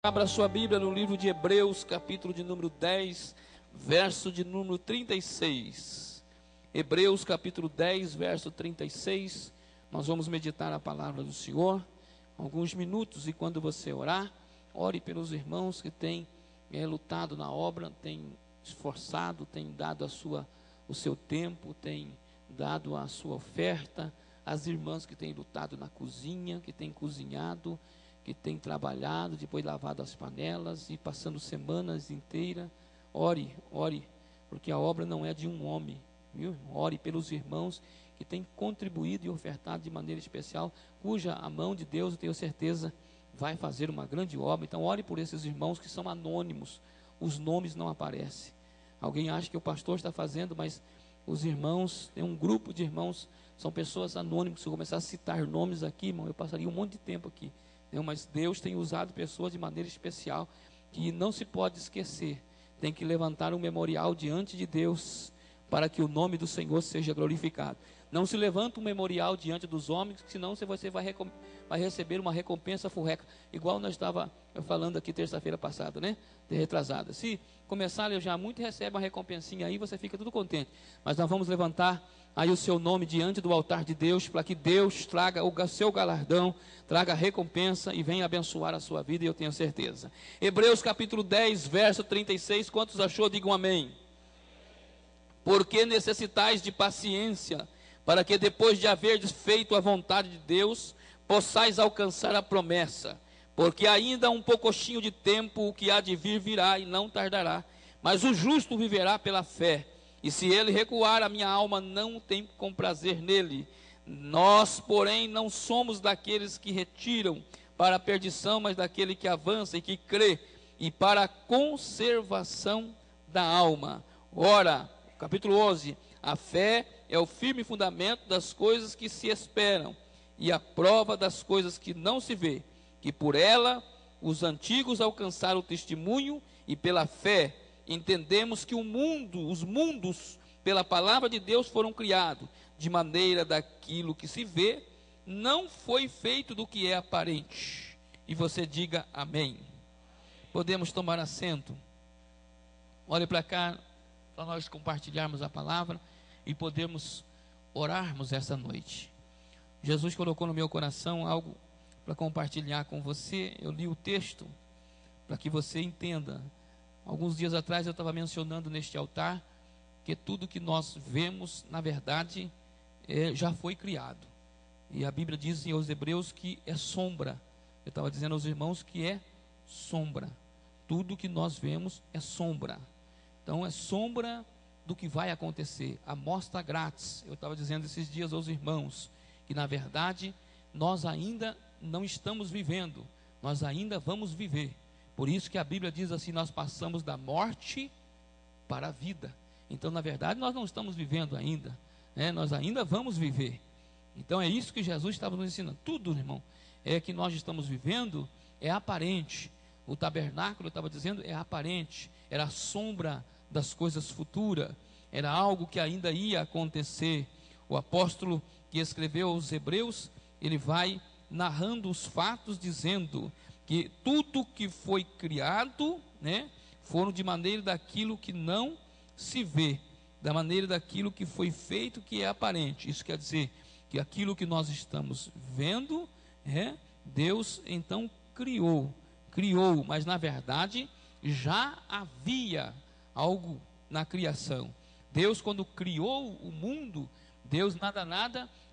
Abra sua Bíblia no livro de Hebreus, capítulo de número 10, verso de número 36. Hebreus, capítulo 10, verso 36. Nós vamos meditar a palavra do Senhor alguns minutos, e quando você orar, ore pelos irmãos que têm lutado na obra, têm esforçado, têm dado o seu tempo, têm dado a sua oferta, as irmãs que têm lutado na cozinha, que têm cozinhado, que tem trabalhado, depois lavado as panelas e passando semanas inteiras. Ore, porque a obra não é de um homem, viu? Ore pelos irmãos que têm contribuído e ofertado de maneira especial, cuja a mão de Deus, eu tenho certeza, vai fazer uma grande obra. Então ore por esses irmãos que são anônimos, os nomes não aparecem. Alguém acha que o pastor está fazendo, mas os irmãos, tem um grupo de irmãos, são pessoas anônimas. Se eu começar a citar nomes aqui, irmão, eu passaria um monte de tempo aqui. Mas Deus tem usado pessoas de maneira especial, que não se pode esquecer. Tem que levantar um memorial diante de Deus, para que o nome do Senhor seja glorificado. Não se levanta um memorial diante dos homens, senão você vai receber uma recompensa furreca, igual nós estava falando aqui terça-feira passada, né? Retrasada. Se começar a já muito, recebe uma recompensinha aí, você fica tudo contente. Mas nós vamos levantar aí o seu nome diante do altar de Deus, para que Deus traga o seu galardão, traga a recompensa e venha abençoar a sua vida, e eu tenho certeza. Hebreus capítulo 10, verso 36, quantos achou? Digam amém. Porque necessitais de paciência, para que depois de haverdes feito a vontade de Deus, possais alcançar a promessa. Porque ainda há um poucochinho de tempo, o que há de vir virá e não tardará, mas o justo viverá pela fé. E se ele recuar, a minha alma não tem comprazer nele. Nós, porém, não somos daqueles que retiram para a perdição, mas daquele que avança e que crê, e para a conservação da alma. Ora, capítulo 11, a fé é o firme fundamento das coisas que se esperam, e a prova das coisas que não se vê, que por ela os antigos alcançaram o testemunho, e pela fé entendemos que os mundos, pela palavra de Deus foram criados, de maneira daquilo que se vê, não foi feito do que é aparente. E você diga amém. Podemos tomar assento. Olhe para cá, para nós compartilharmos a palavra e podermos orarmos essa noite. Jesus colocou no meu coração algo para compartilhar com você. Eu li o texto para que você entenda. Alguns dias atrás eu estava mencionando neste altar que tudo que nós vemos, na verdade, já foi criado. E a Bíblia diz aos Hebreus que é sombra. Eu estava dizendo aos irmãos que é sombra. Tudo que nós vemos é sombra. Então é sombra do que vai acontecer. Amostra grátis. Eu estava dizendo esses dias aos irmãos que, na verdade, nós ainda não estamos vivendo. Nós ainda vamos viver. Por isso que a Bíblia diz assim: nós passamos da morte para a vida. Então, na verdade, nós não estamos vivendo ainda, né? Nós ainda vamos viver. Então, é isso que Jesus estava nos ensinando. Tudo, irmão, que nós estamos vivendo é aparente. O tabernáculo, eu estava dizendo, é aparente. Era a sombra das coisas futuras. Era algo que ainda ia acontecer. O apóstolo que escreveu aos Hebreus, ele vai narrando os fatos, dizendo que tudo que foi criado, né, foram de maneira daquilo que não se vê, da maneira daquilo que foi feito, que é aparente. Isso quer dizer que aquilo que nós estamos vendo, Deus então criou, mas na verdade já havia algo na criação. Deus, quando criou o mundo, Deus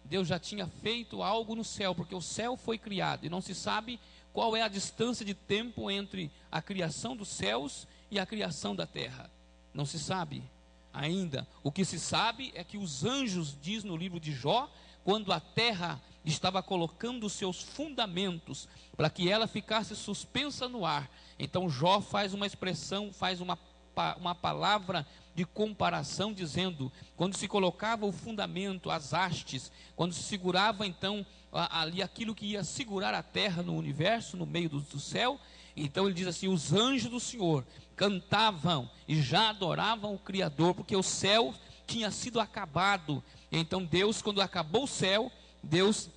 Deus já tinha feito algo no céu, porque o céu foi criado, e não se sabe qual é a distância de tempo entre a criação dos céus e a criação da terra. Não se sabe ainda. O que se sabe é que os anjos, diz no livro de Jó, quando a terra estava colocando os seus fundamentos para que ela ficasse suspensa no ar, então Jó faz uma expressão, faz uma palavra de comparação, dizendo: quando se colocava o fundamento, as hastes, quando se segurava então ali aquilo que ia segurar a terra no universo, no meio do céu, então ele diz assim: os anjos do Senhor cantavam e já adoravam o Criador, porque o céu tinha sido acabado. Então Deus, quando acabou o céu, Deus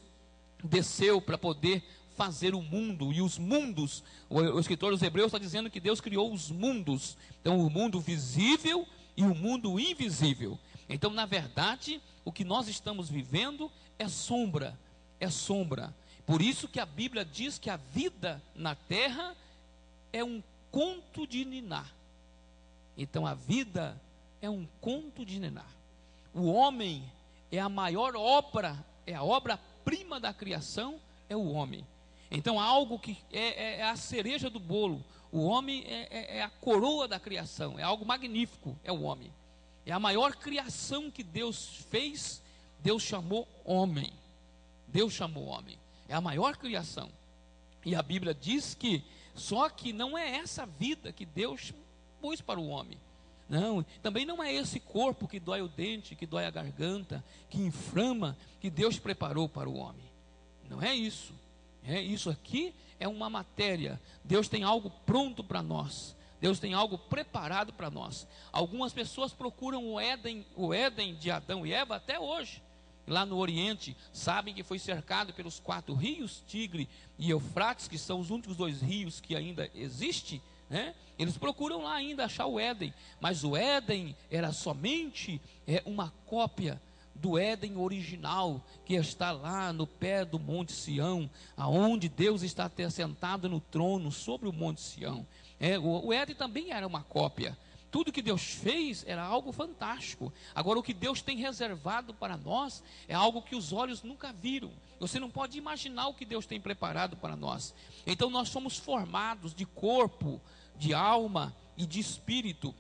desceu para poder fazer o mundo e os mundos. O escritor dos Hebreus está dizendo que Deus criou os mundos. Então, o mundo visível e o mundo invisível. Então, na verdade, o que nós estamos vivendo é sombra. É sombra. Por isso que a Bíblia diz que a vida na terra é um conto de ninar. Então, a vida é um conto de ninar. O homem é a maior obra, é a obra-prima da criação, é o homem. Então, algo que é a cereja do bolo. O homem é a coroa da criação, é algo magnífico, é o homem. É a maior criação que Deus fez, Deus chamou homem. Deus chamou homem. É a maior criação. E a Bíblia diz que, só que não é essa vida que Deus pôs para o homem. Não, também não é esse corpo que dói o dente, que dói a garganta, que inflama, que Deus preparou para o homem. Não é isso. Isso aqui é uma matéria. Deus tem algo pronto para nós. Deus tem algo preparado para nós. Algumas pessoas procuram o Éden de Adão e Eva até hoje. Lá no Oriente, sabem que foi cercado pelos 4 rios, Tigre e Eufrates, que são os únicos 2 rios que ainda existem. Eles procuram lá ainda achar o Éden. Mas o Éden era somente uma cópia do Éden original, que está lá no pé do Monte Sião, aonde Deus está sentado no trono sobre o Monte Sião. O Éden também era uma cópia. Tudo que Deus fez era algo fantástico. Agora, o que Deus tem reservado para nós é algo que os olhos nunca viram. Você não pode imaginar o que Deus tem preparado para nós. Então, nós somos formados de corpo, de alma e de espírito.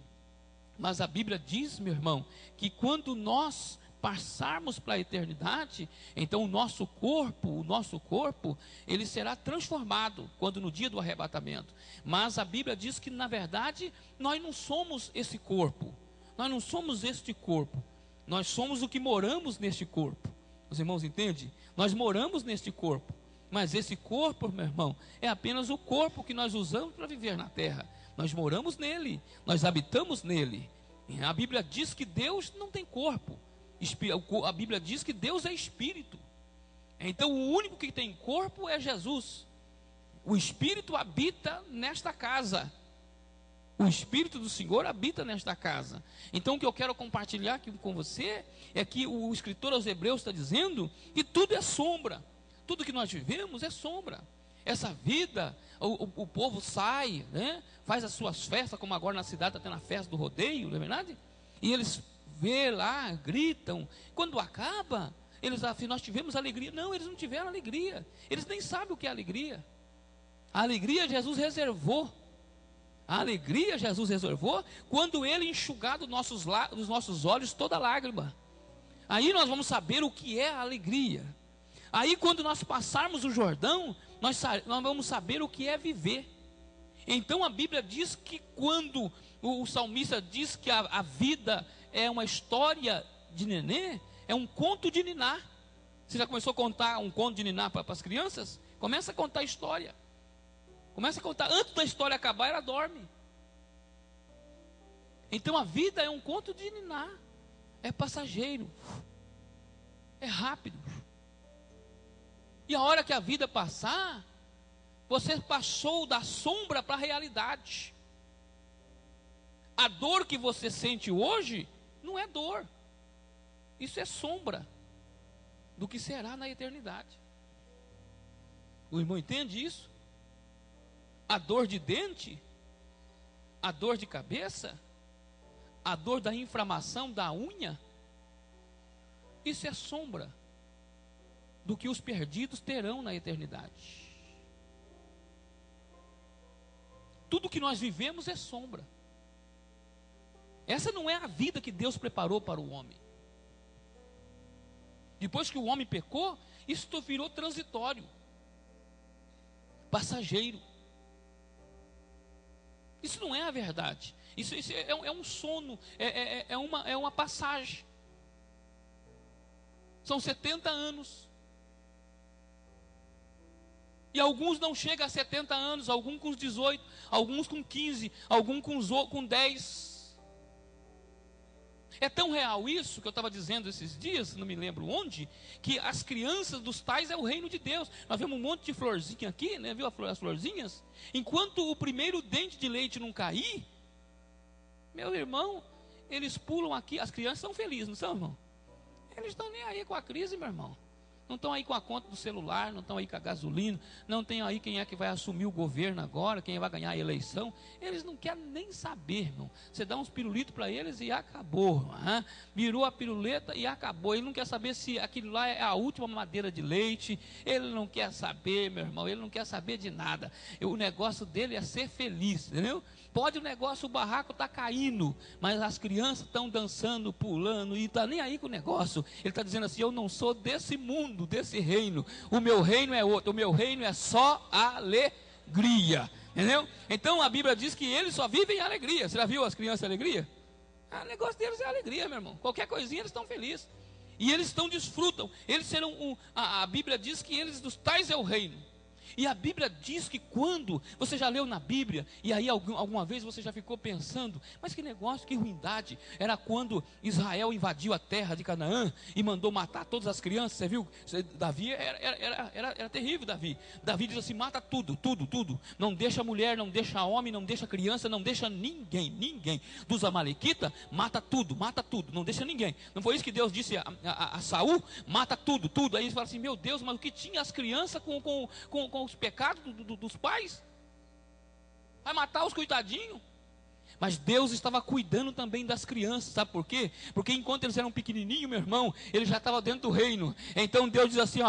Mas a Bíblia diz, meu irmão, que quando nós passarmos para a eternidade, então o nosso corpo, ele será transformado quando no dia do arrebatamento. Mas a Bíblia diz que, na verdade, nós não somos esse corpo. Nós não somos este corpo. Nós somos o que moramos neste corpo. Os irmãos entendem? Nós moramos neste corpo. Mas esse corpo, meu irmão, é apenas o corpo que nós usamos para viver na terra. Nós moramos nele, nós habitamos nele. A Bíblia diz que Deus não tem corpo. A Bíblia diz que Deus é espírito. Então o único que tem corpo é Jesus. O Espírito habita nesta casa. O Espírito do Senhor habita nesta casa. Então o que eu quero compartilhar aqui com você é que o escritor aos Hebreus está dizendo que tudo é sombra. Tudo que nós vivemos é sombra. Essa vida, o povo sai, faz as suas festas, como agora na cidade está tendo a festa do rodeio, não é verdade? E eles vê lá, gritam. Quando acaba, eles afirmam, nós tivemos alegria. Não, eles não tiveram alegria. Eles nem sabem o que é alegria. A alegria Jesus reservou. A alegria Jesus reservou quando Ele enxugar dos nossos olhos toda lágrima. Aí nós vamos saber o que é a alegria. Aí quando nós passarmos o Jordão, nós vamos saber o que é viver. Então a Bíblia diz que quando o salmista diz que a vida é uma história de nenê, é um conto de ninar. Você já começou a contar um conto de ninar para as crianças? Começa a contar a história. Começa a contar, antes da história acabar, ela dorme. Então a vida é um conto de ninar. É passageiro. É rápido. E a hora que a vida passar, você passou da sombra para a realidade. A dor que você sente hoje não é dor. Isso é sombra do que será na eternidade. O irmão entende isso? A dor de dente, a dor de cabeça, a dor da inflamação da unha, isso é sombra do que os perdidos terão na eternidade. Tudo que nós vivemos é sombra. Essa não é a vida que Deus preparou para o homem. Depois que o homem pecou, isso virou transitório, passageiro. Isso não é a verdade. Isso é um sono, é uma passagem. São 70 anos. E alguns não chegam a 70 anos, alguns com 18, alguns com 15, alguns com 10. É tão real isso que eu estava dizendo esses dias, não me lembro onde, que as crianças dos tais é o reino de Deus. Nós vemos um monte de florzinha aqui, né? Viu as florzinhas? Enquanto o primeiro dente de leite não cair, meu irmão, eles pulam aqui. As crianças são felizes, não são, irmão? Eles estão nem aí com a crise, meu irmão. Não estão aí com a conta do celular, não estão aí com a gasolina, não tem aí quem é que vai assumir o governo agora, quem vai ganhar a eleição. Eles não querem nem saber, irmão. Você dá uns pirulitos para eles e acabou. Virou a piruleta e acabou. Ele não quer saber se aquilo lá é a última madeira de leite. Ele não quer saber, meu irmão. Ele não quer saber de nada. O negócio dele é ser feliz, entendeu? Pode o barraco está caindo, mas as crianças estão dançando, pulando, e está nem aí com o negócio. Ele está dizendo assim: eu não sou desse mundo, desse reino. O meu reino é outro, o meu reino é só alegria. Entendeu? Então a Bíblia diz que eles só vivem em alegria. Você já viu as crianças em alegria? O negócio deles é alegria, meu irmão. Qualquer coisinha eles estão felizes. E eles desfrutam. Eles serão a Bíblia diz que eles dos tais é o reino. E a Bíblia diz que quando, você já leu na Bíblia, e aí alguma vez você já ficou pensando, mas que negócio, que ruindade, era quando Israel invadiu a terra de Canaã e mandou matar todas as crianças. Você viu? Davi era terrível, Davi. Davi diz assim: mata tudo, tudo, tudo. Não deixa mulher, não deixa homem, não deixa criança, não deixa ninguém. Dos amalequitas, mata tudo, não deixa ninguém. Não foi isso que Deus disse a Saul? Mata tudo, tudo. Aí eles falam assim: meu Deus, mas o que tinha as crianças com os pecados dos pais? Vai matar os coitadinhos? Mas Deus estava cuidando também das crianças, sabe por quê? Porque enquanto eles eram pequenininhos, meu irmão, ele já estava dentro do reino. Então Deus diz assim,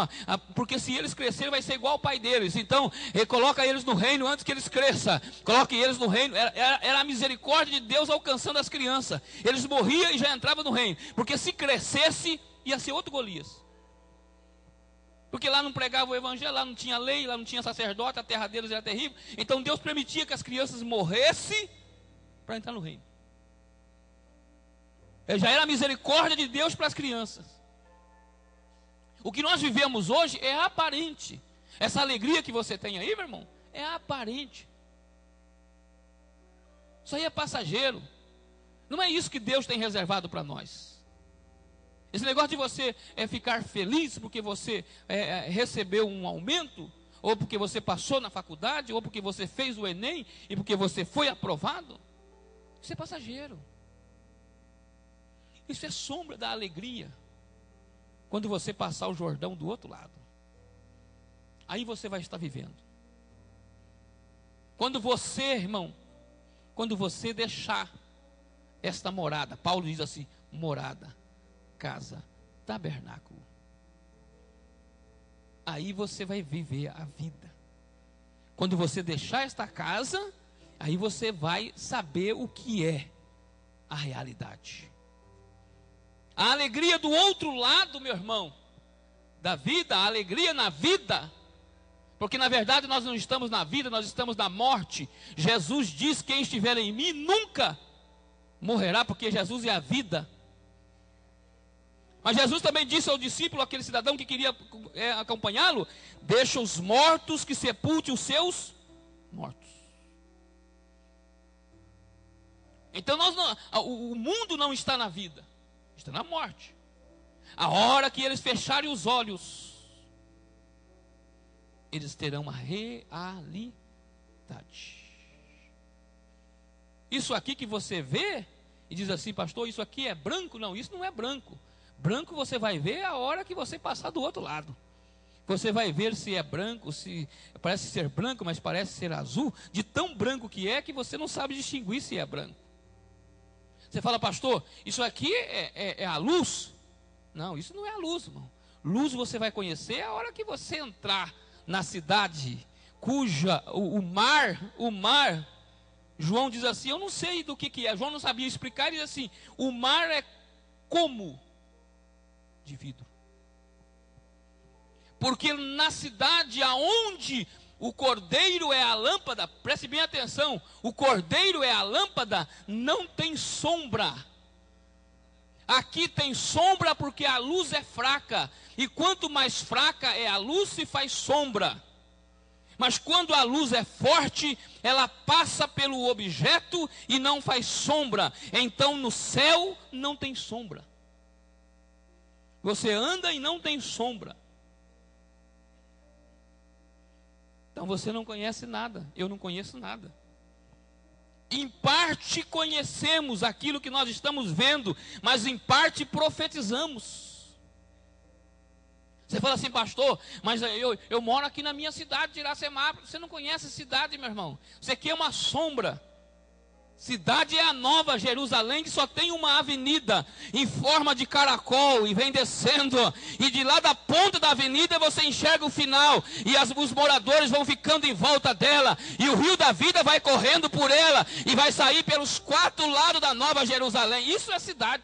porque se eles crescerem vai ser igual ao pai deles. Então, coloca eles no reino antes que eles cresçam. Coloque eles no reino. Era a misericórdia de Deus alcançando as crianças. Eles morriam e já entravam no reino. Porque se crescesse, ia ser outro Golias. Porque lá não pregava o evangelho, lá não tinha lei, lá não tinha sacerdote, a terra deles era terrível. Então Deus permitia que as crianças morressem para entrar no reino. Já era a misericórdia de Deus para as crianças. O que nós vivemos hoje é aparente. Essa alegria que você tem aí, meu irmão, é aparente. Isso aí é passageiro. Não é isso que Deus tem reservado para nós. Esse negócio de você ficar feliz porque você recebeu um aumento, ou porque você passou na faculdade, ou porque você fez o Enem, e porque você foi aprovado, isso é passageiro. Isso é sombra da alegria. Quando você passar o Jordão do outro lado, aí você vai estar vivendo. Quando você, irmão, quando você deixar esta morada, Paulo diz assim, morada, casa, tabernáculo, aí você vai viver a vida. Quando você deixar esta casa, aí você vai saber o que é a realidade. A alegria do outro lado, meu irmão, da vida, a alegria na vida, porque na verdade nós não estamos na vida, nós estamos na morte. Jesus diz: quem estiver em mim nunca morrerá, porque Jesus é a vida. Mas Jesus também disse ao discípulo, aquele cidadão que queria acompanhá-lo: deixa os mortos que sepulte os seus mortos. Então o mundo não está na vida, está na morte. A hora que eles fecharem os olhos, eles terão a realidade. Isso aqui que você vê e diz assim: pastor, isso aqui é branco? Não, isso não é branco. Branco você vai ver a hora que você passar do outro lado. Você vai ver se é branco, se parece ser branco, mas parece ser azul. De tão branco que é, que você não sabe distinguir se é branco. Você fala: pastor, isso aqui é a luz? Não, isso não é a luz, irmão. Luz você vai conhecer a hora que você entrar na cidade, cuja o mar, João diz assim, eu não sei do que é. João não sabia explicar, ele diz assim: o mar é como de vidro. Porque na cidade aonde o cordeiro é a lâmpada, preste bem atenção, o cordeiro é a lâmpada, não tem sombra. Aqui tem sombra porque a luz é fraca, e quanto mais fraca é a luz, se faz sombra. Mas quando a luz é forte, ela passa pelo objeto e não faz sombra. Então no céu não tem sombra. Você anda e não tem sombra. Então você não conhece nada, eu não conheço nada. Em parte conhecemos aquilo que nós estamos vendo, mas em parte profetizamos. Você fala assim, pastor, mas eu moro aqui na minha cidade de Iracema. Você não conhece a cidade, meu irmão. Você aqui é uma sombra. Cidade é a Nova Jerusalém, que só tem uma avenida em forma de caracol e vem descendo, e de lá da ponta da avenida você enxerga o final, e os moradores vão ficando em volta dela, e o rio da vida vai correndo por ela, e vai sair pelos 4 lados da Nova Jerusalém. Isso é cidade.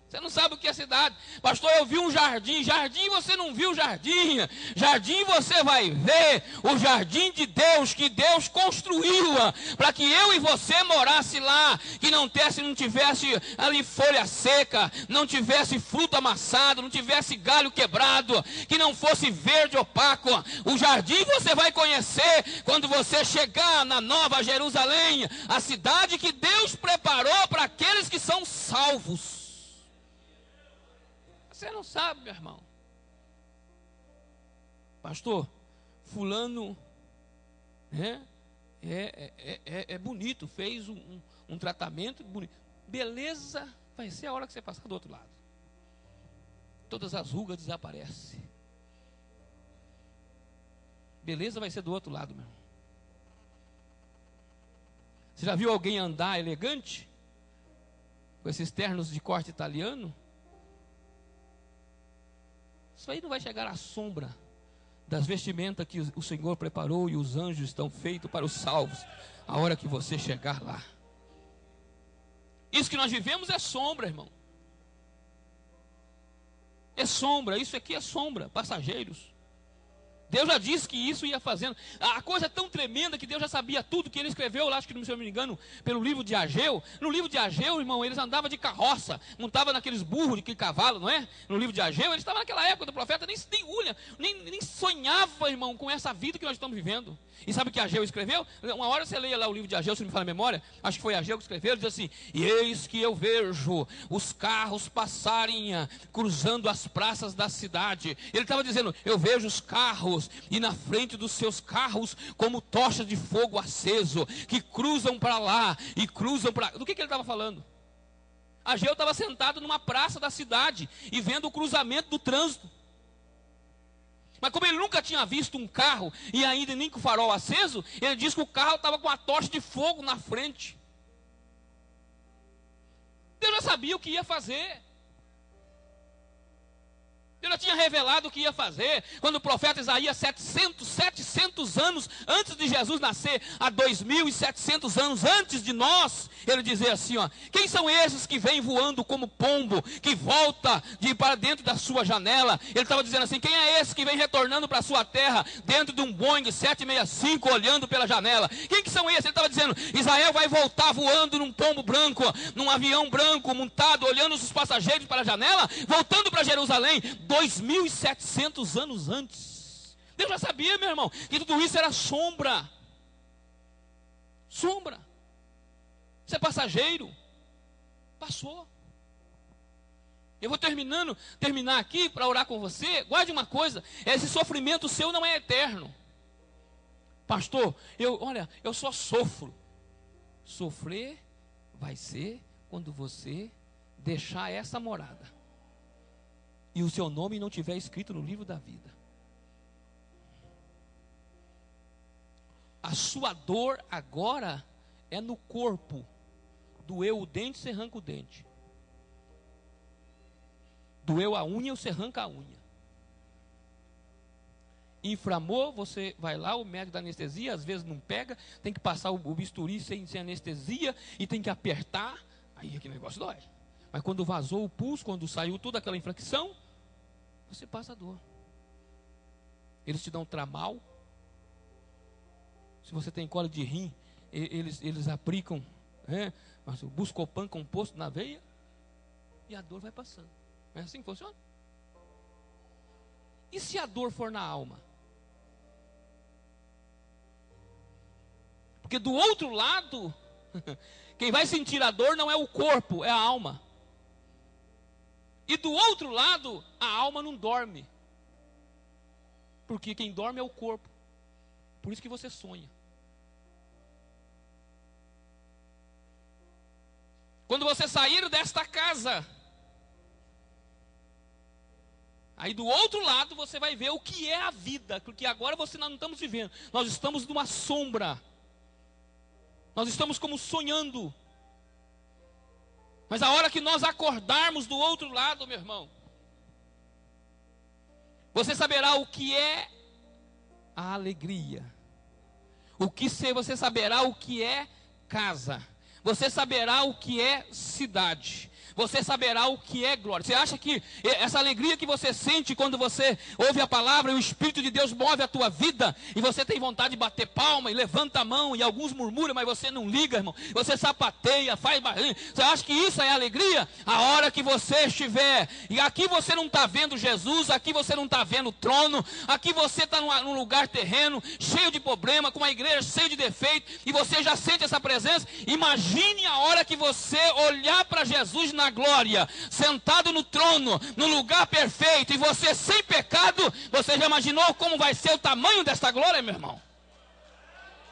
Você não sabe o que é cidade. Pastor, eu vi um jardim. Jardim você não viu jardim. Jardim você vai ver o jardim de Deus, que Deus construiu para que eu e você morasse lá, que não tivesse ali folha seca, não tivesse fruto amassado, não tivesse galho quebrado, que não fosse verde opaco. O jardim você vai conhecer quando você chegar na Nova Jerusalém, a cidade que Deus preparou para aqueles que são salvos. Você não sabe, meu irmão. Pastor, fulano é bonito, fez um tratamento bonito. Beleza, vai ser a hora que você passar do outro lado. Todas as rugas desaparecem. Beleza vai ser do outro lado, meu irmão. Você já viu alguém andar elegante? Com esses ternos de corte italiano? Isso aí não vai chegar à sombra das vestimentas que o Senhor preparou e os anjos estão feitos para os salvos, a hora que você chegar lá. Isso que nós vivemos é sombra, irmão. É sombra, isso aqui é sombra, passageiros. Deus já disse que isso ia fazendo. A coisa é tão tremenda que Deus já sabia tudo, que ele escreveu lá, acho que se eu não me engano, pelo livro de Ageu. No livro de Ageu, irmão, eles andavam de carroça, montavam naqueles burros de cavalo, não é? No livro de Ageu, eles estavam naquela época do profeta, nem sonhava, irmão, com essa vida que nós estamos vivendo. E sabe o que Ageu escreveu? Uma hora você leia lá o livro de Ageu, se não me fala a memória, acho que foi Ageu que escreveu, ele diz assim: e eis que eu vejo os carros passarem cruzando as praças da cidade. Ele estava dizendo, eu vejo os carros, e na frente dos seus carros, como tochas de fogo aceso, que cruzam para lá, e cruzam para... Do que ele estava falando? Ageu estava sentado numa praça da cidade, e vendo o cruzamento do trânsito. Mas como ele nunca tinha visto um carro, e ainda nem com o farol aceso, ele disse que o carro estava com uma tocha de fogo na frente. Deus já sabia o que ia fazer. Deus já tinha revelado o que ia fazer. Quando o profeta Isaías, 700 anos antes de Jesus nascer, há 2.700 anos antes de nós, ele dizia assim, ó: quem são esses que vêm voando como pombo, que volta para dentro da sua janela? Ele estava dizendo assim, quem é esse que vem retornando para a sua terra, dentro de um Boeing 765, olhando pela janela? Quem que são esses? Ele estava dizendo, Israel vai voltar voando num pombo branco, num avião branco, montado, olhando os passageiros para a janela, voltando para Jerusalém, 2.700 anos antes. Deus já sabia, meu irmão, que tudo isso era sombra. Sombra. Isso é passageiro. Passou. Eu vou terminar aqui para orar com você. Guarde uma coisa, esse sofrimento seu não é eterno. Pastor, eu só sofro. Sofrer vai ser quando você deixar essa morada e o seu nome não estiver escrito no livro da vida. A sua dor agora é no corpo. Doeu o dente, você arranca o dente. Doeu a unha, você arranca a unha. Inflamou, você vai lá, o médico da anestesia, às vezes não pega, tem que passar o bisturi sem anestesia e tem que apertar, aí aquele negócio dói. Mas quando vazou o pulso, quando saiu toda aquela infecção, você passa a dor. Eles te dão tramal. Se você tem cólica de rim, eles aplicam o Buscopan composto na veia e a dor vai passando. Não é assim que funciona? E se a dor for na alma? Porque do outro lado, quem vai sentir a dor não é o corpo, é a alma. E do outro lado, a alma não dorme. Porque quem dorme é o corpo. Por isso que você sonha. Quando você sair desta casa, aí do outro lado você vai ver o que é a vida. Porque agora nós não estamos vivendo. Nós estamos numa sombra. Nós estamos como sonhando. Mas a hora que nós acordarmos do outro lado, meu irmão, você saberá o que é a alegria. Você saberá o que é casa. Você saberá o que é cidade. Você saberá o que é glória. Você acha que essa alegria que você sente quando você ouve a palavra e o Espírito de Deus move a tua vida, e você tem vontade de bater palma e levanta a mão, e alguns murmuram, mas você não liga, irmão. Você sapateia, faz barulho. Você acha que isso é alegria? A hora que você estiver, e aqui você não está vendo Jesus, aqui você não está vendo o trono, aqui você está num lugar terreno, cheio de problema, com uma igreja cheia de defeito, e você já sente essa presença. Imagine a hora que você olhar para Jesus na glória, sentado no trono, no lugar perfeito, e você sem pecado. Você já imaginou como vai ser o tamanho desta glória, meu irmão?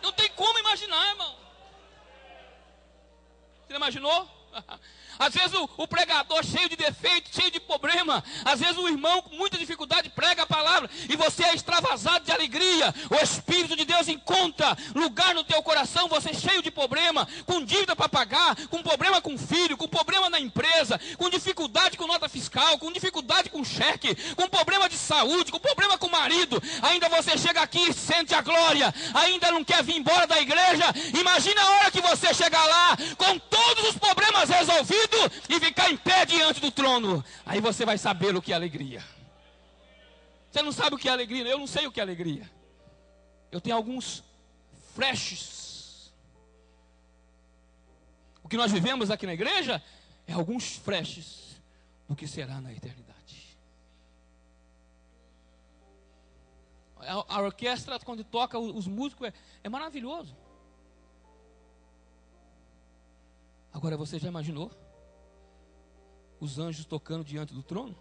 Não tem como imaginar, irmão. Você imaginou? Às vezes o pregador cheio de defeito, cheio de problema. Às vezes o irmão com muita dificuldade prega a palavra e você é extravasado de alegria. O Espírito de Deus encontra lugar no teu coração, você cheio de problema, com dívida para pagar, com problema com filho, com problema na empresa, com dificuldade com nota fiscal, com dificuldade com cheque, com problema de saúde, com problema com o marido. Ainda você chega aqui e sente a glória, ainda não quer vir embora da igreja. Imagina a hora que você chegar lá com todos os problemas resolvidos e ficar em pé diante do trono. Aí você vai saber o que é alegria. Você não sabe o que é alegria? Eu não sei o que é alegria. Eu tenho alguns flashes. O que nós vivemos aqui na igreja é alguns flashes do que será na eternidade. A orquestra, quando toca os músicos, é maravilhoso. Agora você já imaginou os anjos tocando diante do trono?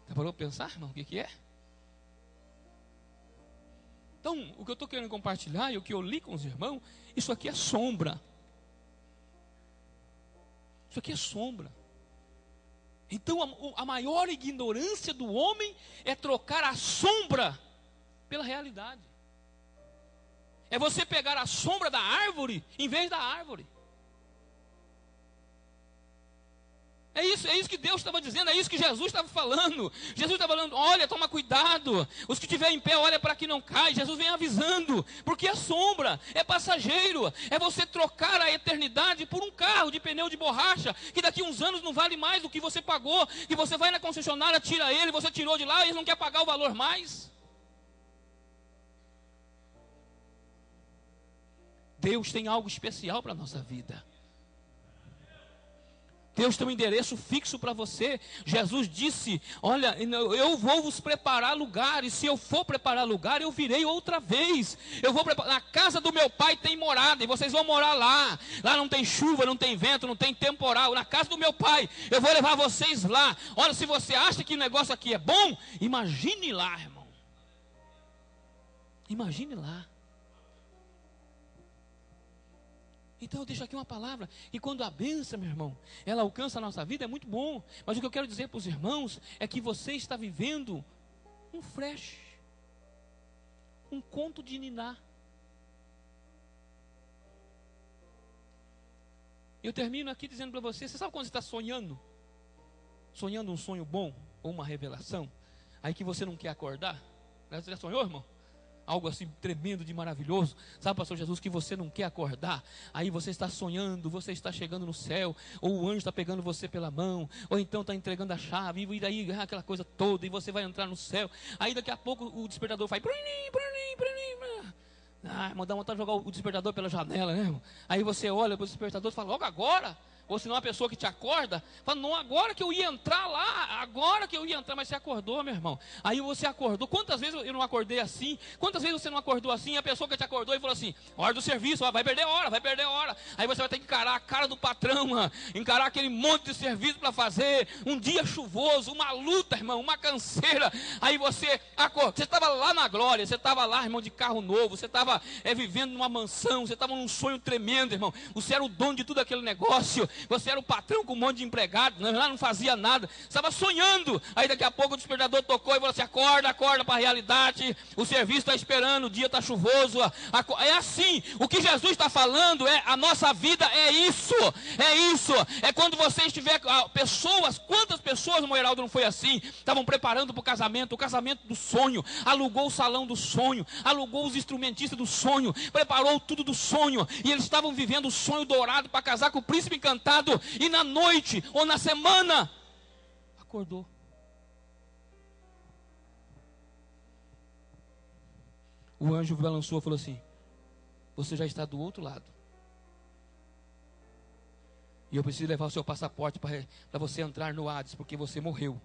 Já parou para pensar, irmão, o que é? Então, o que eu estou querendo compartilhar e o que eu li com os irmãos, isso aqui é sombra. Isso aqui é sombra. Então, a maior ignorância do homem é trocar a sombra pela realidade. É você pegar a sombra da árvore em vez da árvore. É isso que Deus estava dizendo, é isso que Jesus estava falando. Jesus estava falando, olha, toma cuidado. Os que estiverem em pé, olha para que não cai. Jesus vem avisando, porque é sombra, é passageiro. É você trocar a eternidade por um carro de pneu de borracha, que daqui a uns anos não vale mais do que você pagou. Que você vai na concessionária, tira ele, você tirou de lá e ele não quer pagar o valor mais. Deus tem algo especial para a nossa vida. Deus tem um endereço fixo para você. Jesus disse, olha, eu vou vos preparar lugar, e se eu for preparar lugar, eu virei outra vez. Eu vou preparar, na casa do meu pai tem morada, e vocês vão morar lá. Lá não tem chuva, não tem vento, não tem temporal. Na casa do meu pai, eu vou levar vocês lá. Olha, se você acha que o negócio aqui é bom, imagine lá, irmão. Imagine lá. Então eu deixo aqui uma palavra, e quando a bênção, meu irmão, ela alcança a nossa vida, é muito bom. Mas o que eu quero dizer para os irmãos é que você está vivendo um flash, um conto de niná. Eu termino aqui dizendo para você sabe quando você está sonhando? Sonhando um sonho bom, ou uma revelação, aí que você não quer acordar? Você já sonhou, irmão? Algo assim tremendo de maravilhoso. Sabe, pastor Jesus, que você não quer acordar. Aí você está sonhando, você está chegando no céu, ou o anjo está pegando você pela mão, ou então está entregando a chave, e daí aquela coisa toda, e você vai entrar no céu. Aí daqui a pouco o despertador faz irmão, dá vontade de jogar o despertador pela janela, né, irmão? Aí você olha para o despertador e fala, logo agora? Ou senão a pessoa que te acorda, fala, não, agora que eu ia entrar lá, agora que eu ia entrar, mas você acordou, meu irmão. Aí você acordou, quantas vezes eu não acordei assim? Quantas vezes você não acordou assim? A pessoa que te acordou e falou assim, hora do serviço, ó, vai perder hora, vai perder hora. Aí você vai ter que encarar a cara do patrão, encarar aquele monte de serviço para fazer, um dia chuvoso, uma luta, irmão, uma canseira. Aí você acordou, você estava lá na glória, você estava lá, irmão, de carro novo, você estava vivendo numa mansão, você estava num sonho tremendo, irmão. Você era o dono de tudo aquele negócio. Você era o patrão com um monte de empregados, não fazia nada, estava sonhando. Aí daqui a pouco o despertador tocou e falou assim, acorda para a realidade, o serviço está esperando, o dia está chuvoso. É assim, o que Jesus está falando é, a nossa vida é isso, é quando você estiver, pessoas, quantas pessoas no Heraldo não foi assim, estavam preparando para o casamento do sonho, alugou o salão do sonho, alugou os instrumentistas do sonho, preparou tudo do sonho, e eles estavam vivendo o sonho dourado para casar com o príncipe encantado. E na noite ou na semana acordou. O anjo balançou e falou assim, você já está do outro lado, e eu preciso levar o seu passaporte para você entrar no Hades, porque você morreu.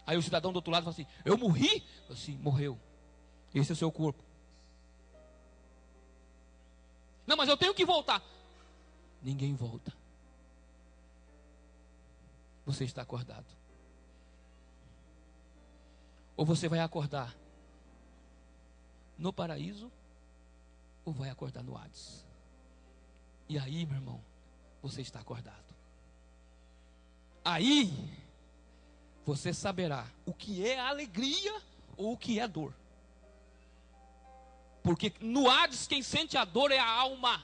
Aí o cidadão do outro lado falou assim, eu morri? Eu falei assim, morreu, esse é o seu corpo. Não, mas eu tenho que voltar. Ninguém volta. Você está acordado. Ou você vai acordar no paraíso, ou vai acordar no Hades. E aí, meu irmão, você está acordado. Aí, você saberá o que é alegria ou o que é dor. Porque no Hades, quem sente a dor é a alma.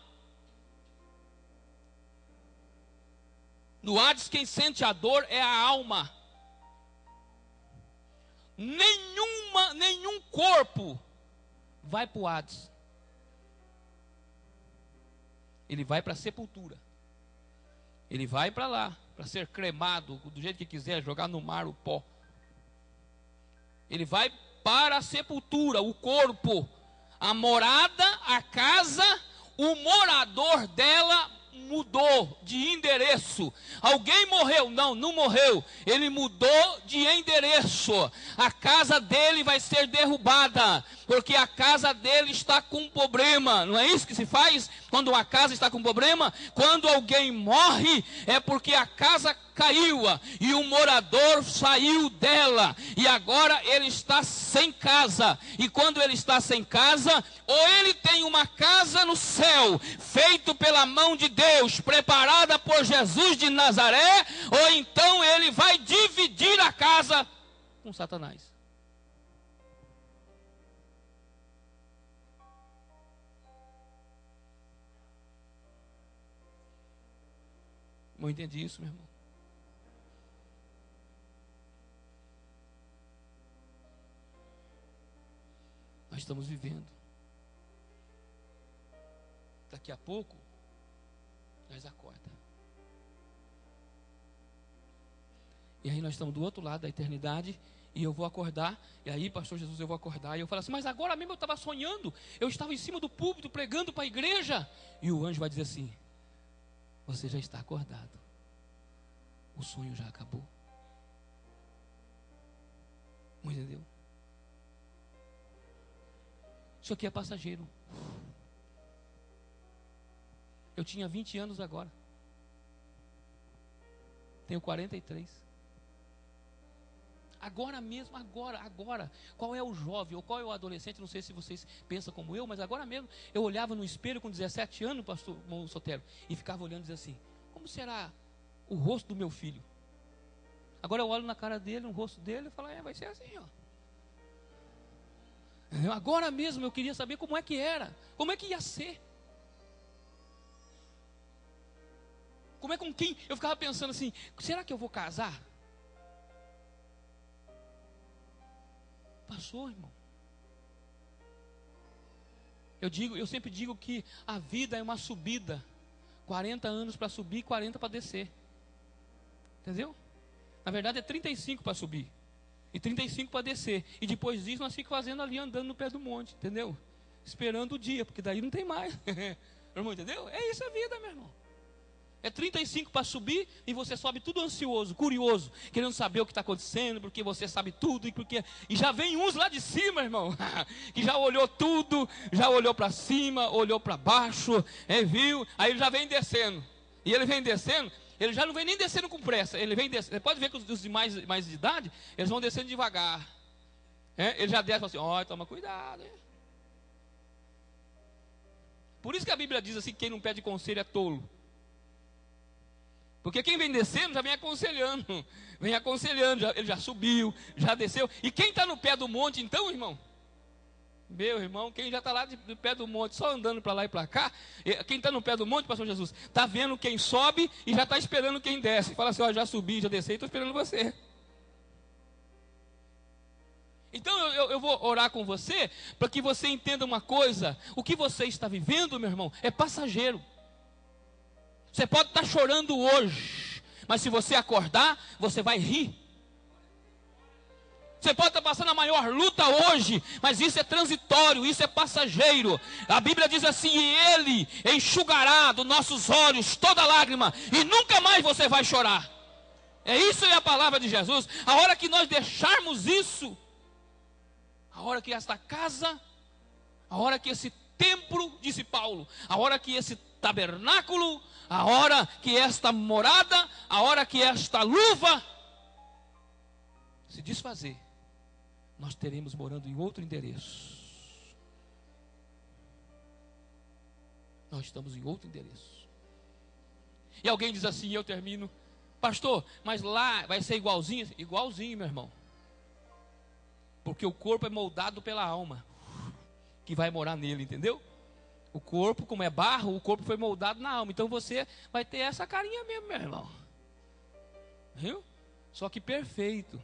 No Hades, quem sente a dor é a alma. Nenhum corpo vai para o Hades. Ele vai para a sepultura. Ele vai para lá, para ser cremado, do jeito que quiser, jogar no mar o pó. Ele vai para a sepultura, o corpo, a morada, a casa, o morador dela mudou de endereço. Alguém morreu? Não morreu. Ele mudou de endereço. A casa dele vai ser derrubada, porque a casa dele está com problema. Não é isso que se faz quando uma casa está com problema? Quando alguém morre, é porque a casa caiu e o morador saiu dela, e agora ele está sem casa. E quando ele está sem casa, ou ele tem uma casa no céu, feito pela mão de Deus, preparada por Jesus de Nazaré, ou então ele vai dividir a casa com Satanás. Não entendi isso, meu irmão. Nós estamos vivendo. Daqui a pouco, nós acorda. E aí nós estamos do outro lado da eternidade, e eu vou acordar, e aí, pastor Jesus, eu vou acordar, e eu falo assim, mas agora mesmo eu estava sonhando, eu estava em cima do púlpito pregando para a igreja, e o anjo vai dizer assim, você já está acordado, o sonho já acabou. Não entendeu? Isso aqui é passageiro. Eu tinha 20 anos agora. Tenho 43. Agora mesmo, agora. Qual é o jovem ou qual é o adolescente? Não sei se vocês pensam como eu, mas agora mesmo eu olhava no espelho com 17 anos, pastor Sotero, e ficava olhando e dizia assim, como será o rosto do meu filho? Agora eu olho na cara dele, no rosto dele, e falo, vai ser assim, ó. Agora mesmo eu queria saber como é que era, como é que ia ser. Como é com quem? Eu ficava pensando assim, será que eu vou casar? Passou, irmão. Eu sempre digo que a vida é uma subida. 40 anos para subir, 40 para descer. Entendeu? Na verdade é 35 para subir e 35 para descer. E depois disso nós ficamos fazendo ali, andando no pé do monte, entendeu? Esperando o dia, porque daí não tem mais. Irmão, entendeu? É isso a vida, meu irmão. É 35 para subir e você sobe tudo ansioso, curioso, querendo saber o que está acontecendo, porque você sabe tudo e já vem uns lá de cima, irmão, que já olhou tudo, já olhou para cima, olhou para baixo, viu? Aí ele já vem descendo. E ele vem descendo, ele já não vem nem descendo com pressa, ele vem descendo. Você pode ver que os de mais de idade, eles vão descendo devagar. Ele já desce e fala assim: ó, toma cuidado. Por isso que a Bíblia diz assim: quem não pede conselho é tolo. Porque quem vem descendo já vem aconselhando, ele já subiu, já desceu. E quem está no pé do monte então, irmão? Meu irmão, quem já está lá do pé do monte, só andando para lá e para cá, quem está no pé do monte, pastor Jesus, está vendo quem sobe e já está esperando quem desce. Fala assim: ó, já subi, já desci, estou esperando você. Então eu vou orar com você, para que você entenda uma coisa: o que você está vivendo, meu irmão, é passageiro. Você pode estar chorando hoje, mas se você acordar, você vai rir. Você pode estar passando a maior luta hoje, mas isso é transitório, isso é passageiro. A Bíblia diz assim: e Ele enxugará dos nossos olhos toda lágrima, e nunca mais você vai chorar. Isso é a palavra de Jesus. A hora que nós deixarmos isso, a hora que esta casa, a hora que esse templo, disse Paulo, a hora que esse tabernáculo, a hora que esta morada, a hora que esta luva se desfazer, nós teremos morando em outro endereço. Nós estamos em outro endereço. E alguém diz assim, e eu termino: pastor, mas lá vai ser igualzinho? Igualzinho, meu irmão. Porque o corpo é moldado pela alma que vai morar nele, entendeu? O corpo, como é barro, o corpo foi moldado na alma. Então você vai ter essa carinha mesmo, meu irmão. Viu? Só que perfeito.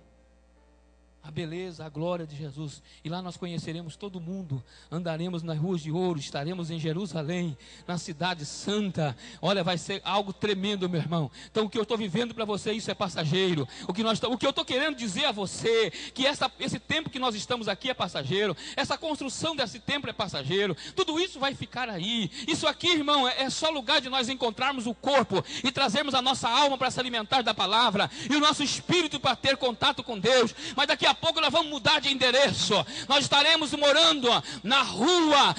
A beleza, a glória de Jesus. E lá nós conheceremos todo mundo. Andaremos nas ruas de ouro. Estaremos em Jerusalém, na cidade santa. Olha, vai ser algo tremendo, meu irmão. Então o que eu estou vivendo para você, isso é passageiro. O que eu estou querendo dizer a você, que esse tempo que nós estamos aqui é passageiro. Essa construção desse templo é passageiro. Tudo isso vai ficar aí. Isso aqui, irmão, é só lugar de nós encontrarmos o corpo e trazermos a nossa alma para se alimentar da palavra. E o nosso espírito para ter contato com Deus. Mas daqui a pouco nós vamos mudar de endereço. Nós estaremos morando na rua,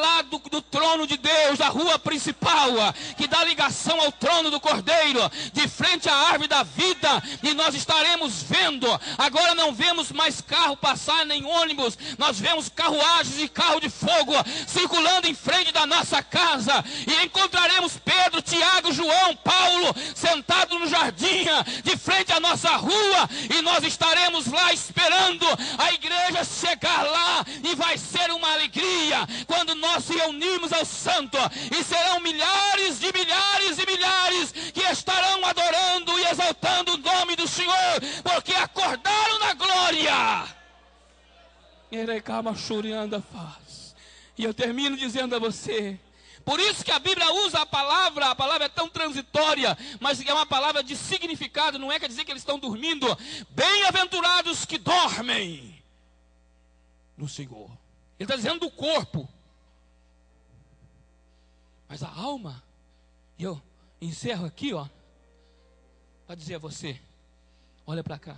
lá do trono de Deus, da rua principal, que dá ligação ao trono do Cordeiro, de frente à árvore da vida. E nós estaremos vendo, agora não vemos mais carro passar, nem ônibus, nós vemos carruagens e carro de fogo circulando em frente da nossa casa. E encontraremos Pedro, Tiago, João, Paulo sentado no jardim, de frente à nossa rua. E nós estaremos lá esperando a igreja chegar lá, e vai ser uma alegria quando nós se reunirmos ao santo, e serão milhares de milhares e milhares que estarão adorando e exaltando o nome do Senhor, porque acordaram na glória. E eu termino dizendo a você, por isso que a Bíblia usa a palavra é tão transitória, mas é uma palavra de significado, não é quer dizer que eles estão dormindo. Bem-aventurados que dormem no Senhor. Ele está dizendo do corpo. Mas a alma, e eu encerro aqui, para dizer a você, olha para cá.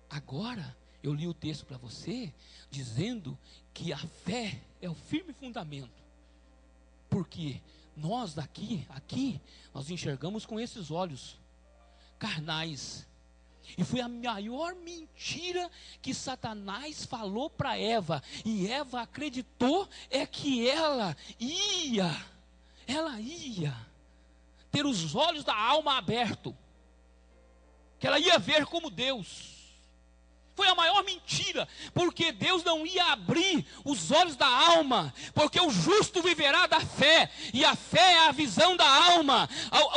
Agora, eu li o texto para você, dizendo que a fé é o firme fundamento. Porque nós aqui, nós enxergamos com esses olhos carnais. E foi a maior mentira que Satanás falou para Eva. E Eva acreditou que ela ia ter os olhos da alma abertos. Que ela ia ver como Deus. Foi a maior mentira, porque Deus não ia abrir os olhos da alma, porque o justo viverá da fé, e a fé é a visão da alma.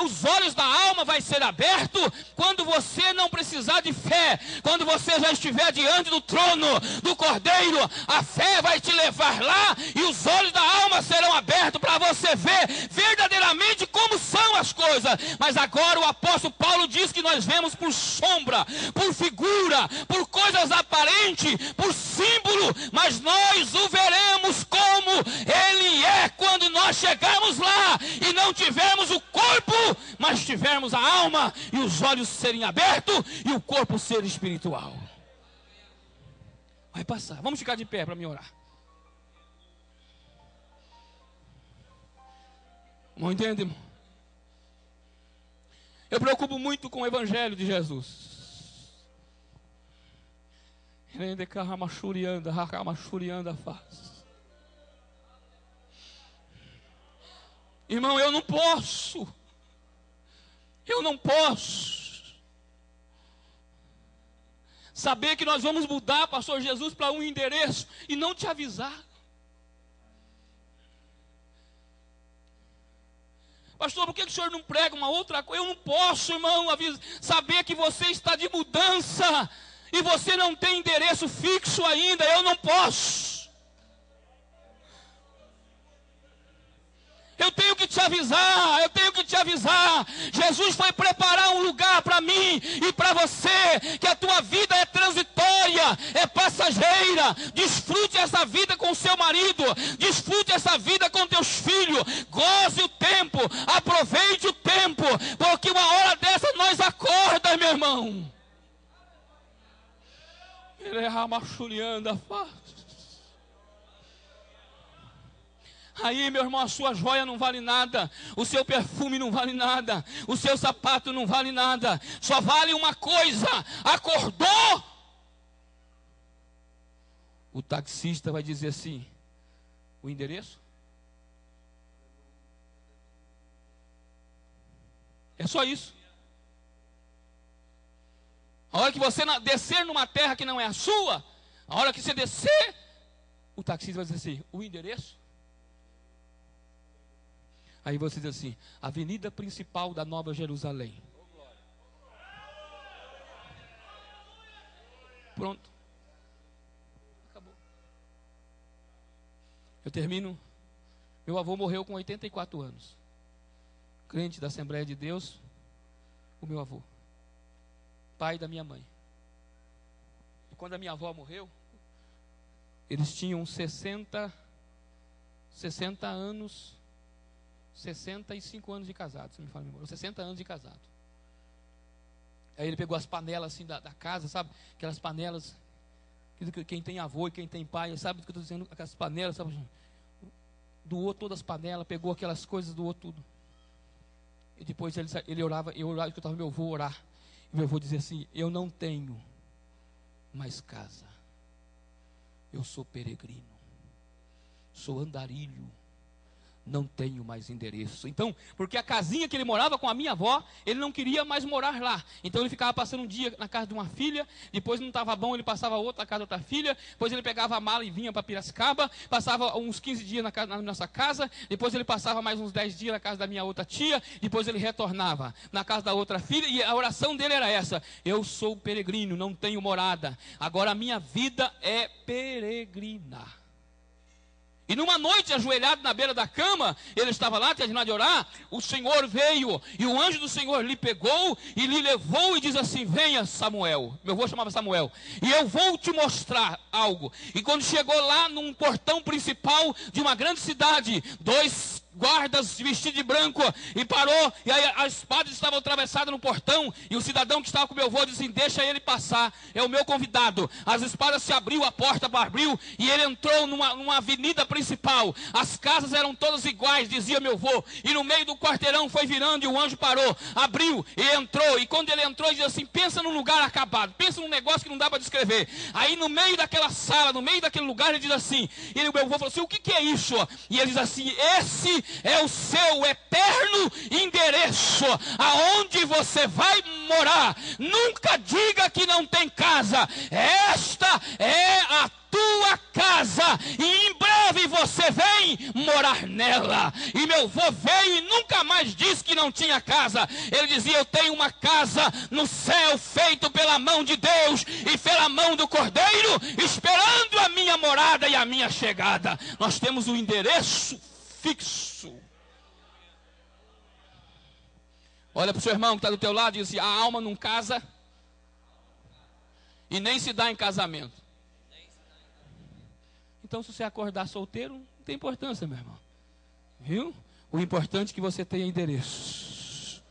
Os olhos da alma vai ser aberto quando você não precisar de fé, quando você já estiver diante do trono do Cordeiro. A fé vai te levar lá, e os olhos da alma serão abertos para você ver verdadeiramente como são as coisas. Mas agora o apóstolo Paulo diz que nós vemos por sombra, por figura, por coisas aparentes, por símbolo, mas nós o veremos como ele é quando nós chegarmos lá e não tivermos o corpo tivermos a alma e os olhos serem abertos e o corpo ser espiritual. Vai passar. Vamos ficar de pé para me orar. Não entende, irmão? Eu me preocupo muito com o Evangelho de Jesus. Irmão, eu não posso saber que nós vamos mudar, pastor Jesus, para um endereço e não te avisar. Pastor, por que o senhor não prega uma outra coisa? Eu não posso, irmão, saber que você está de mudança e você não tem endereço fixo ainda. Eu não posso. Eu tenho que te avisar. Jesus foi preparar um lugar para mim e para você, que a tua vida é transitória, é passageira. Desfrute essa vida com seu marido, desfrute essa vida com teus filhos, goze o tempo, aproveite o tempo, porque uma hora dessa nós acorda, meu irmão. Ele é ramachurianda fácil. Aí, meu irmão, a sua joia não vale nada, o seu perfume não vale nada, o seu sapato não vale nada, só vale uma coisa: acordou. O taxista vai dizer assim: o endereço? É só isso. A hora que você descer numa terra que não é a sua, a hora que você descer, o taxista vai dizer assim: o endereço? Aí você diz assim: avenida principal da Nova Jerusalém. Pronto. Acabou. Eu termino. Meu avô morreu com 84 anos. Crente da Assembleia de Deus. O meu avô. Pai da minha mãe. E quando a minha avó morreu, eles tinham 60 anos. 65 anos de casado, se me fala a memória, 60 anos de casado. Aí ele pegou as panelas assim da casa, sabe? Aquelas panelas, quem tem avô e quem tem pai, sabe o que eu estou dizendo? Aquelas panelas, sabe? Doou todas as panelas, pegou aquelas coisas, doou tudo. E depois ele orava, eu escutava meu avô orar. E meu avô dizia assim: eu não tenho mais casa. Eu sou peregrino. Sou andarilho. Não tenho mais endereço. Então, porque a casinha que ele morava com a minha avó, ele não queria mais morar lá. Então ele ficava passando um dia na casa de uma filha, depois não estava bom, ele passava outra na casa de outra filha, depois ele pegava a mala e vinha para Piracicaba, passava uns 15 dias na nossa casa, depois ele passava mais uns 10 dias na casa da minha outra tia, depois ele retornava na casa da outra filha, e a oração dele era essa: eu sou peregrino, não tenho morada, agora a minha vida é peregrinar. E numa noite, ajoelhado na beira da cama, ele estava lá, terminado de orar, o Senhor veio, e o anjo do Senhor lhe pegou, e lhe levou, e diz assim: venha Samuel, meu avô chamava Samuel, e eu vou te mostrar algo. E quando chegou lá num portão principal de uma grande cidade, 2 guardas vestidos de branco, e parou, e aí as espadas estavam atravessadas no portão, e o cidadão que estava com meu avô disse assim: deixa ele passar, é o meu convidado. As espadas se abriu, a porta abriu, e ele entrou numa avenida principal, as casas eram todas iguais, dizia meu avô, e no meio do quarteirão foi virando, e o anjo parou, abriu, e entrou, e quando ele entrou, ele disse assim: pensa num lugar acabado, pensa num negócio que não dá para descrever. Aí no meio daquela sala, no meio daquele lugar, ele diz assim, e o meu avô falou assim: o que é isso? E ele diz assim: esse é o seu eterno endereço, aonde você vai morar. Nunca diga que não tem casa. Esta é a tua casa, e em breve você vem morar nela. E meu avô veio e nunca mais disse que não tinha casa. Ele dizia: eu tenho uma casa no céu, feito pela mão de Deus e pela mão do Cordeiro, esperando a minha morada e a minha chegada. Nós temos um endereço fixo. Olha para o seu irmão que está do teu lado e diz assim: a alma não casa e nem se dá em casamento. Então, se você acordar solteiro, não tem importância, meu irmão. Viu? O importante é que você tenha endereço.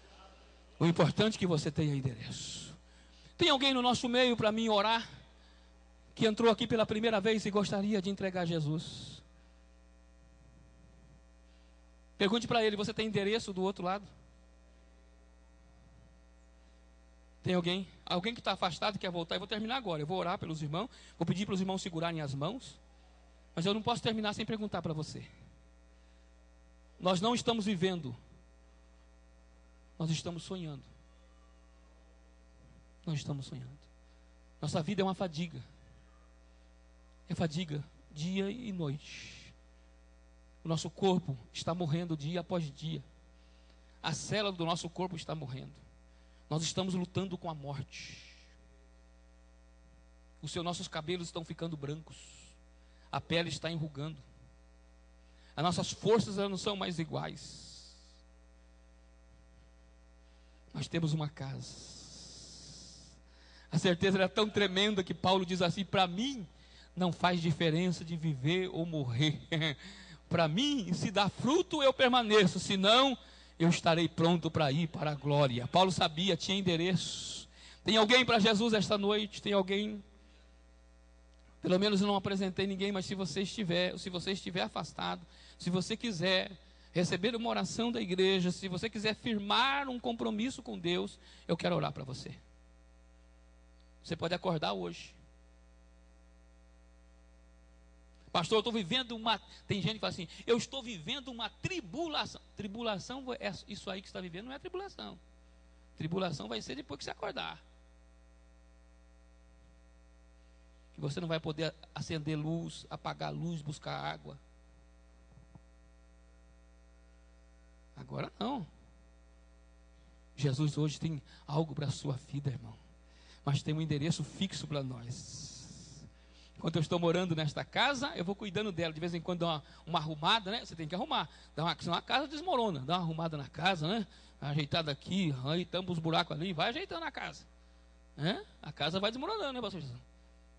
O importante é que você tenha endereço. Tem alguém no nosso meio para mim orar, que entrou aqui pela primeira vez e gostaria de entregar Jesus? Pergunte para ele: você tem endereço do outro lado? Tem alguém? Alguém que está afastado e quer voltar? Eu vou terminar agora. Eu vou orar pelos irmãos. Vou pedir para os irmãos segurarem as mãos. Mas eu não posso terminar sem perguntar para você. Nós não estamos vivendo. Nós estamos sonhando. Nós estamos sonhando. Nossa vida é uma fadiga. É fadiga dia e noite. O nosso corpo está morrendo dia após dia. A célula do nosso corpo está morrendo. Nós estamos lutando com a morte. Nossos cabelos estão ficando brancos. A pele está enrugando. As nossas forças não são mais iguais. Nós temos uma casa. A certeza era tão tremenda que Paulo diz assim: para mim não faz diferença de viver ou morrer. Para mim, se dá fruto, eu permaneço. Se não, eu estarei pronto para ir para a glória. Paulo sabia, tinha endereço. Tem alguém para Jesus esta noite? Tem alguém? Pelo menos eu não apresentei ninguém, mas se você estiver afastado, se você quiser receber uma oração da igreja, se você quiser firmar um compromisso com Deus, eu quero orar para você. Você pode acordar hoje. Pastor, eu estou vivendo uma... Tem gente que fala assim: eu estou vivendo uma tribulação. Tribulação, isso aí que você está vivendo não é tribulação. Tribulação vai ser depois que você acordar. Que você não vai poder acender luz, apagar luz, buscar água. Agora não. Jesus hoje tem algo para a sua vida, irmão. Mas tem um endereço fixo para nós. Enquanto eu estou morando nesta casa, eu vou cuidando dela. De vez em quando dá uma arrumada, né? Você tem que arrumar. Senão a casa desmorona. Dá uma arrumada na casa, né? Ajeitada aqui, aí tampa os buracos ali, vai ajeitando a casa. A casa vai desmoronando, né, pastor?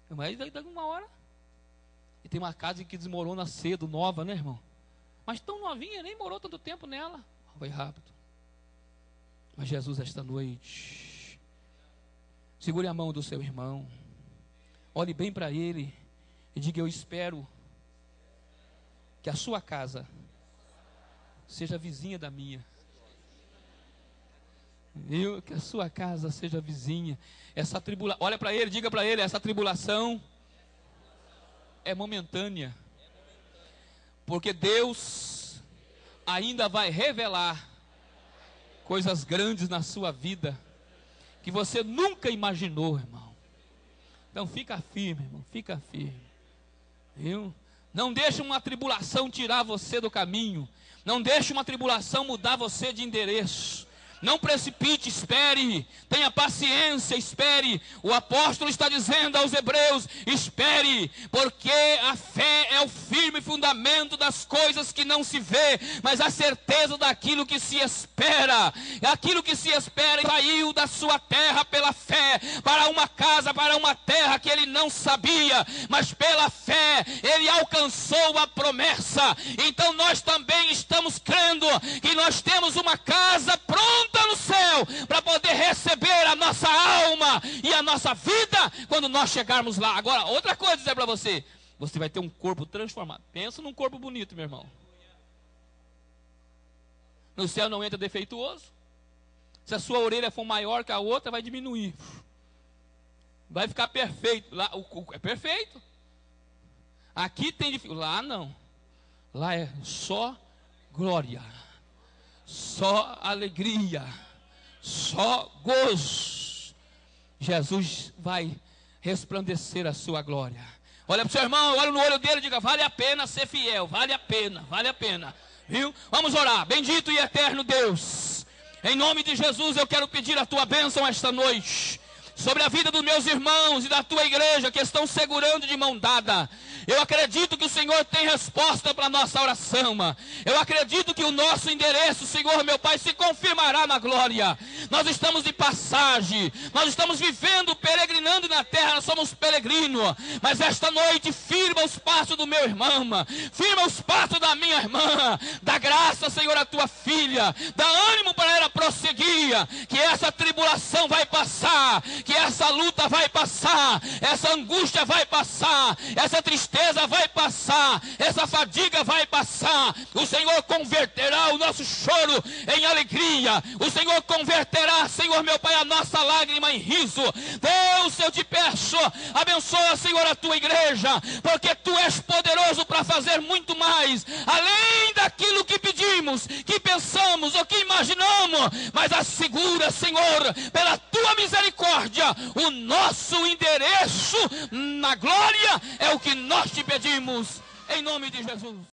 Mas daí dá uma hora. E tem uma casa que desmorona cedo, nova, né, irmão? Mas tão novinha, nem morou tanto tempo nela. Vai rápido. Mas Jesus, esta noite, segure a mão do seu irmão. Olhe bem para ele e diga: eu espero que a sua casa seja vizinha da minha. Que a sua casa seja vizinha. Olha para ele, diga para ele: essa tribulação é momentânea. Porque Deus ainda vai revelar coisas grandes na sua vida que você nunca imaginou, irmão. Então fica firme, irmão, fica firme. Viu? Não deixe uma tribulação tirar você do caminho. Não deixe uma tribulação mudar você de endereço. Não precipite, espere, tenha paciência, espere. O apóstolo está dizendo aos hebreus: espere, porque a fé é o firme fundamento das coisas que não se vê, mas a certeza daquilo que se espera. Aquilo que se espera saiu da sua terra pela fé, para uma casa, para uma terra que ele não sabia, mas pela fé ele alcançou a promessa. Então nós também estamos crendo que nós temos uma casa pronta no céu, para poder receber a nossa alma e a nossa vida quando nós chegarmos lá. Agora, outra coisa dizer para você: você vai ter um corpo transformado. Pensa num corpo bonito, meu irmão. No céu não entra defeituoso. Se a sua orelha for maior que a outra, vai diminuir. Vai ficar perfeito. Lá é perfeito. Aqui tem dificuldade. Lá não. Lá é só glória, só alegria, só gozo. Jesus vai resplandecer a sua glória. Olha para o seu irmão, olha no olho dele e diga: vale a pena ser fiel, vale a pena, vale a pena. Viu? Vamos orar. Bendito e eterno Deus, em nome de Jesus eu quero pedir a tua bênção esta noite sobre a vida dos meus irmãos e da tua igreja que estão segurando de mão dada. Eu acredito que o Senhor tem resposta para a nossa oração. Eu acredito que o nosso endereço, Senhor meu Pai, se confirmará na glória. Nós estamos de passagem, nós estamos vivendo, peregrinando na terra, nós somos peregrinos. Mas esta noite firma os passos do meu irmão, firma os passos da minha irmã. Dá graça, Senhor, à tua filha, dá ânimo para ela prosseguir, que essa tribulação vai passar, que essa luta vai passar, essa angústia vai passar, essa tristeza vai passar, essa fadiga vai passar. O Senhor converterá o nosso choro em alegria, o Senhor converterá, Senhor meu Pai, a nossa lágrima em riso. Deus, eu te peço, abençoa, Senhor, a tua igreja, porque tu és poderoso para fazer muito mais, além daquilo que pedimos, que pensamos ou que imaginamos. Mas assegura, Senhor, pela tua misericórdia, o nosso endereço na glória é o que nós te pedimos, em nome de Jesus.